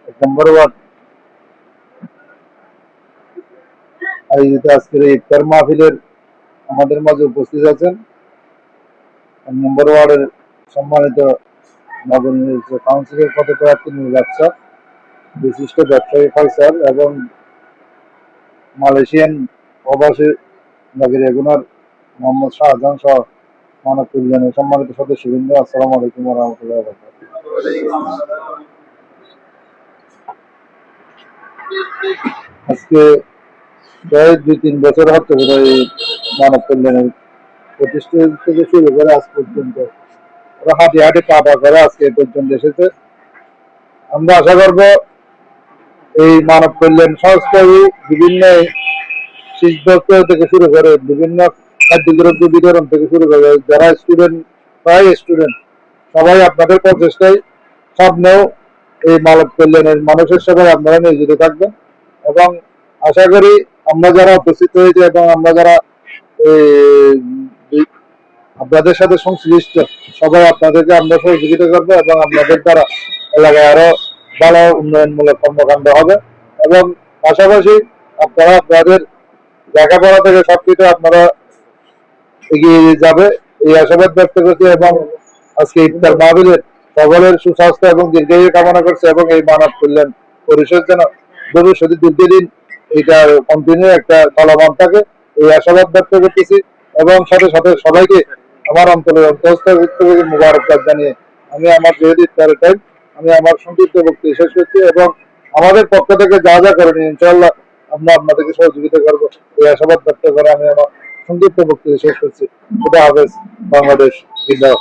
এক নম্বর ওয়ার্ড আয়োজিত আজকের এই ইফতার মাহফিলের আমাদের মাঝে উপস্থিত আছেন এক নম্বর ওয়ার্ডের সম্মানিত নবনির্বাচিত কাউন্সিলর পদে প্রার্থী নুরুল হক স্যার, বিশিষ্ট ব্যবসায়ী ফয়সাল এবং মালয়েশিয়ান প্রবাসী নগরী এগুনার মোহাম্মদ শাহজাহান সহ মানব কল্যাণের সম্মানিত সদস্যবৃন্দ, আসসালামু আলাইকুম ওয়া রাহমাতুল্লাহি ওয়া বারাকাতুহু। আজকে প্রায় 2-3 বছর হচ্ছে বোধহয় এই মানব কল্যাণের প্রতিষ্ঠা থেকে শুরু করে আজ পর্যন্ত ওরা হাঁটি হাঁটি পা পা করে আজকে এ পর্যন্ত এসেছে। আমরা আশা করব এই মানব কল্যাণ সংস্থায় বিভিন্ন শিক্ষক থেকে শুরু করে বিভিন্ন খাদ্যদ্রব্য বিতরণ থেকে শুরু করে যারা স্টুডেন্ট, প্রায় স্টুডেন্ট সবাই আপনাদের প্রচেষ্টায় সামনেও এই মানব কল্যাণের মানুষের সেবায় আপনারা নিয়োজিত থাকবেন এবং আশা করি আমরা যারা উপস্থিত হয়েছে এবং আমরা যারা আপনাদের সাথে সংশ্লিষ্ট সবাই আপনাদেরকে আমরা সহযোগিতা করবো এবং আপনাদের দ্বারা এলাকায় আরো ভালো উন্নয়নমূলক কর্মকাণ্ড হবে এবং পাশাপাশি আপনারা আপনাদের লেখাপড়া থেকে সবকিছু আপনারা এগিয়ে যাবে এই আশাবাদ ব্যক্ত করছি এবং আজকে ইফতার মাহফিলের সকলের সুস্বাস্থ্য এবং দীর্ঘায়ু কামনা করছে এবং এই মানব কল্যাণ পরিষদ যেন ভবিষ্যতে দীর্ঘদিন এটা কন্টিনিউ একটা চলমান থাকে এই আশাবাদ ব্যক্ত করতেছি এবং সাথে সাথে সবাইকে আমার অন্তরের অন্তঃস্থ মুবারকবাদ জানিয়ে আমি আমার যেহেতু ইফতারের টাইম আমি আমার সংক্ষিপ্ত বক্তব্য শেষ করছি এবং আমাদের পক্ষ থেকে যা যা করেন ইনশাআল্লাহ আমরা আপনাদেরকে সহযোগিতা করবো এই আশাবাদ ব্যক্ত করে আমি আমার সংক্ষিপ্ত বক্তব্য শেষ করছি। খুদা হাফেজ। বাংলাদেশ জিন্দাবাদ।